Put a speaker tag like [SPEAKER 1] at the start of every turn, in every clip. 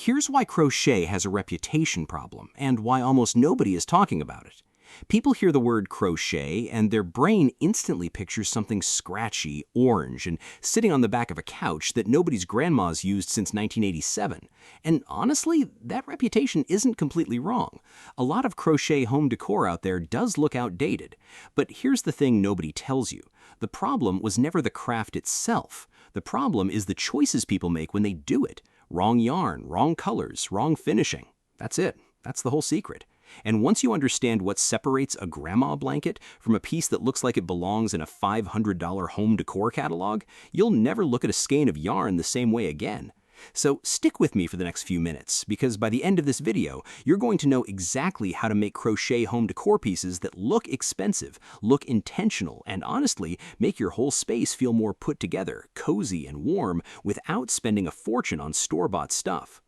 [SPEAKER 1] Here's why crochet has a reputation problem and why almost nobody is talking about it. People hear the word crochet and their brain instantly pictures something scratchy, orange, and sitting on the back of a couch that nobody's grandma's used since 1987. And honestly, that reputation isn't completely wrong. A lot of crochet home decor out there does look outdated. But here's the thing nobody tells you. The problem was never the craft itself. The problem is the choices people make when they do it. Wrong yarn, wrong colors, wrong finishing. That's it. That's the whole secret. And once you understand what separates a grandma blanket from a piece that looks like it belongs in a $500 home decor catalog, you'll never look at a skein of yarn the same way again. So stick with me for the next few minutes, because by the end of this video, you're going to know exactly how to make crochet home decor pieces that look expensive, look intentional, and honestly, make your whole space feel more put together, cozy, and warm without spending a fortune on store-bought stuff.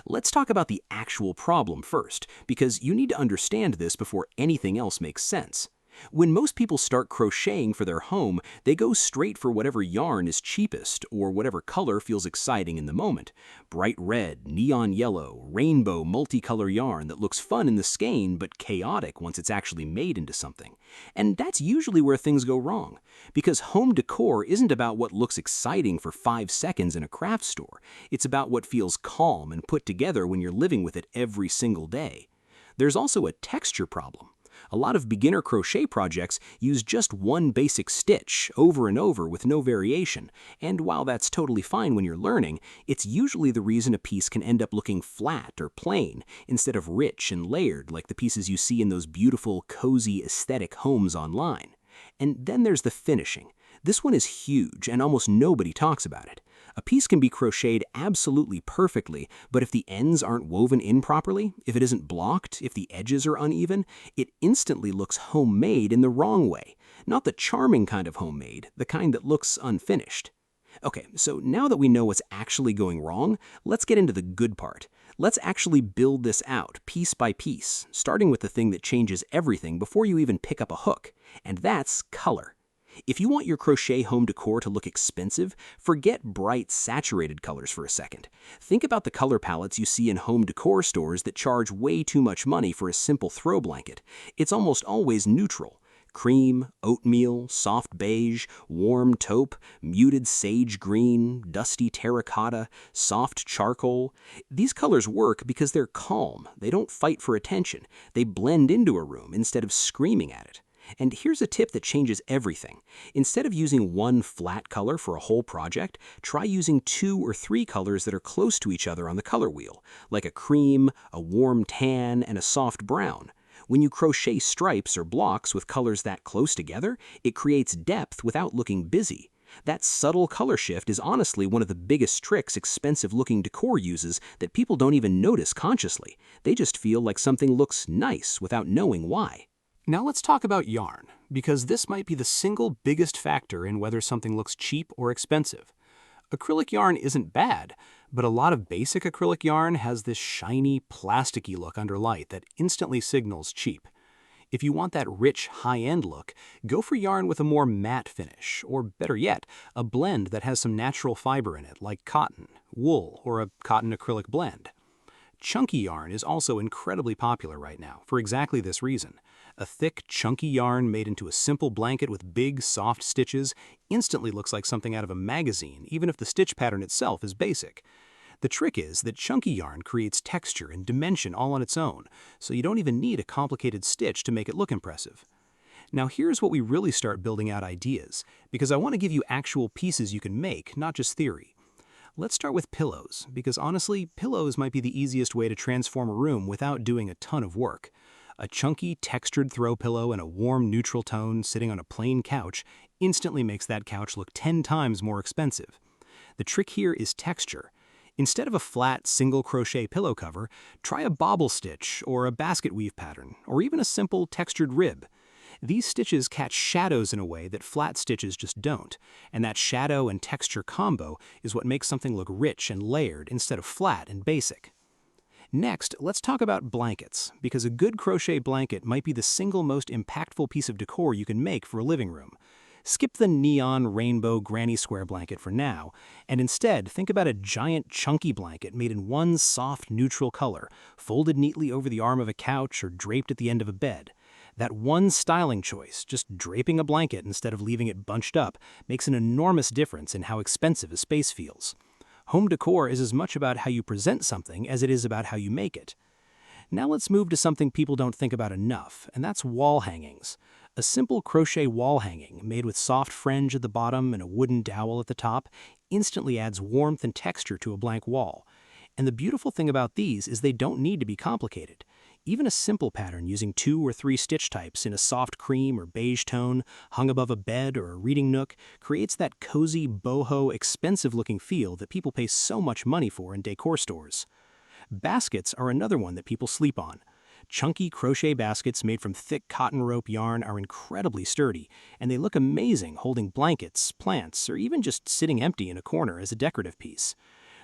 [SPEAKER 1] Let's talk about the actual problem first, because you need to understand this before anything else makes sense. When most people start crocheting for their home, they go straight for whatever yarn is cheapest or whatever color feels exciting in the moment. Bright red, neon yellow, rainbow multicolor yarn that looks fun in the skein but chaotic once it's actually made into something. And that's usually where things go wrong, because home decor isn't about what looks exciting for 5 seconds in a craft store. It's about what feels calm and put together when you're living with it every single day. There's also a texture problem. A lot of beginner crochet projects use just one basic stitch over and over with no variation, and while that's totally fine when you're learning, it's usually the reason a piece can end up looking flat or plain instead of rich and layered like the pieces you see in those beautiful, cozy, aesthetic homes online. And then there's the finishing. This one is huge and almost nobody talks about it. A piece can be crocheted absolutely perfectly, but if the ends aren't woven in properly, if it isn't blocked, if the edges are uneven, it instantly looks homemade in the wrong way. Not the charming kind of homemade, the kind that looks unfinished. Okay, so now that we know what's actually going wrong, let's get into the good part. Let's actually build this out piece by piece, starting with the thing that changes everything before you even pick up a hook, and that's color. If you want your crochet home decor to look expensive, forget bright, saturated colors for a second. Think about the color palettes you see in home decor stores that charge way too much money for a simple throw blanket. It's almost always neutral. Cream, oatmeal, soft beige, warm taupe, muted sage green, dusty terracotta, soft charcoal. These colors work because they're calm. They don't fight for attention. They blend into a room instead of screaming at it. And here's a tip that changes everything. Instead of using one flat color for a whole project, try using 2 or 3 colors that are close to each other on the color wheel, like a cream, a warm tan, and a soft brown. When you crochet stripes or blocks with colors that close together, it creates depth without looking busy. That subtle color shift is honestly one of the biggest tricks expensive-looking decor uses that people don't even notice consciously. They just feel like something looks nice without knowing why. Now let's talk about yarn, because this might be the single biggest factor in whether something looks cheap or expensive. Acrylic yarn isn't bad, but a lot of basic acrylic yarn has this shiny, plasticky look under light that instantly signals cheap. If you want that rich, high-end look, go for yarn with a more matte finish, or better yet, a blend that has some natural fiber in it, like cotton, wool, or a cotton acrylic blend. Chunky yarn is also incredibly popular right now, for exactly this reason. A thick, chunky yarn made into a simple blanket with big, soft stitches instantly looks like something out of a magazine, even if the stitch pattern itself is basic. The trick is that chunky yarn creates texture and dimension all on its own, so you don't even need a complicated stitch to make it look impressive. Now here's what we really start building out ideas, because I want to give you actual pieces you can make, not just theory. Let's start with pillows, because honestly, pillows might be the easiest way to transform a room without doing a ton of work. A chunky, textured throw pillow in a warm, neutral tone sitting on a plain couch instantly makes that couch look 10 times more expensive. The trick here is texture. Instead of a flat, single crochet pillow cover, try a bobble stitch or a basket weave pattern, or even a simple textured rib. These stitches catch shadows in a way that flat stitches just don't, and that shadow and texture combo is what makes something look rich and layered instead of flat and basic. Next, let's talk about blankets, because a good crochet blanket might be the single most impactful piece of decor you can make for a living room.
[SPEAKER 2] Skip the neon rainbow granny square blanket for now, and instead think about a giant chunky blanket made in one soft neutral color, folded neatly over the arm of a couch or draped at the end of a bed. That one styling choice, just draping a blanket instead of leaving it bunched up, makes an enormous difference in how expensive a space feels. Home decor is as much about how you present something as it is about how you make it. Now let's move to something people don't think about enough, and that's wall hangings. A simple crochet wall hanging, made with soft fringe at the bottom and a wooden dowel at the top, instantly adds warmth and texture to a blank wall. And the beautiful thing about these is they don't need to be complicated. Even a simple pattern using 2 or 3 stitch types in a soft cream or beige tone, hung above a bed or a reading nook, creates that cozy, boho, expensive-looking feel that people pay so much money for in decor stores. Baskets are another one that people sleep on. Chunky crochet baskets made from thick cotton rope yarn are incredibly sturdy, and they look amazing holding blankets, plants, or even just sitting empty in a corner as a decorative piece.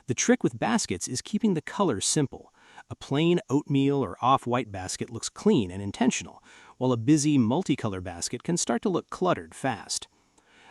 [SPEAKER 2] The trick with baskets is keeping the colors simple. A plain oatmeal or off-white basket looks clean and intentional, while a busy, multicolor basket can start to look cluttered fast.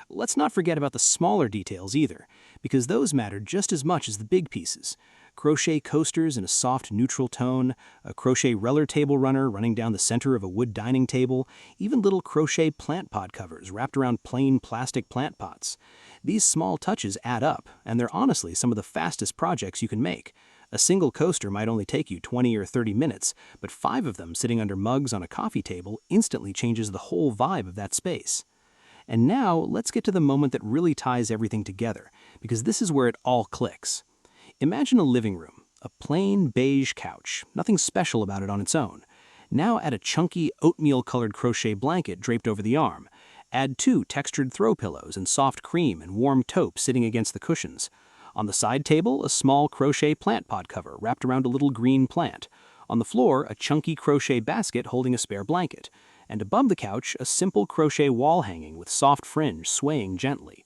[SPEAKER 2] Let's not forget about the smaller details either, because those matter just as much as the big pieces. Crochet coasters in a soft neutral tone, a crochet roller table runner running down the center of a wood dining table, even little crochet plant pot covers wrapped around plain plastic plant pots. These small touches add up, and they're honestly some of the fastest projects you can make. A single coaster might only take you 20 or 30 minutes, but 5 of them sitting under mugs on a coffee table instantly changes the whole vibe of that space. And now, let's get to the moment that really ties everything together, because this is where it all clicks. Imagine a living room, a plain beige couch, nothing special about it on its own. Now add a chunky oatmeal-colored crochet blanket draped over the arm. Add 2 textured throw pillows and soft cream and warm taupe sitting against the cushions. On the side table, a small crochet plant pot cover wrapped around a little green plant. On the floor, a chunky crochet basket holding a spare blanket. And above the couch, a simple crochet wall hanging with soft fringe swaying gently.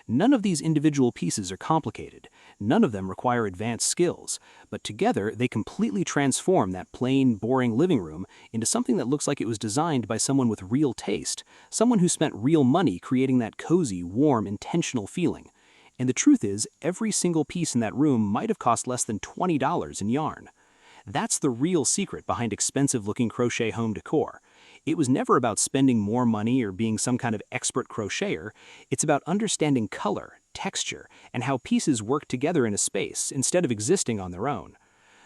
[SPEAKER 2] None of these individual pieces are complicated. None of them require advanced skills, but together they completely transform that plain, boring living room into something that looks like it was designed by someone with real taste, someone who spent real money creating that cozy, warm, intentional feeling. And the truth is, every single piece in that room might have cost less than $20 in yarn. That's the real secret behind expensive-looking crochet home decor. It was never about spending more money or being some kind of expert crocheter. It's about understanding color, texture, and how pieces work together in a space instead of existing on their own.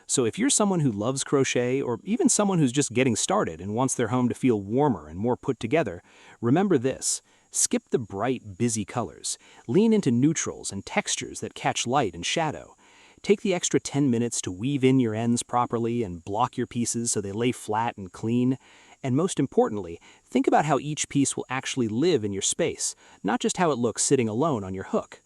[SPEAKER 2] So if you're someone who loves crochet, or even someone who's just getting started and wants their home to feel warmer and more put together, remember this. Skip the bright, busy colors. Lean into neutrals and textures that catch light and shadow. Take the extra 10 minutes to weave in your ends properly and block your pieces so they lay flat and clean. And most importantly, think about how each piece will actually live in your space, not just how it looks sitting alone on your hook.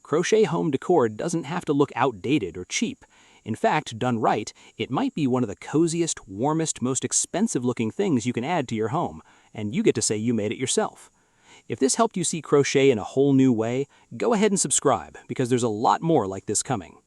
[SPEAKER 2] Crochet home decor doesn't have to look outdated or cheap. In fact, done right, it might be one of the coziest, warmest, most expensive-looking things you can add to your home, and you get to say you made it yourself. If this helped you see crochet in a whole new way, go ahead and subscribe, because there's a lot more like this coming.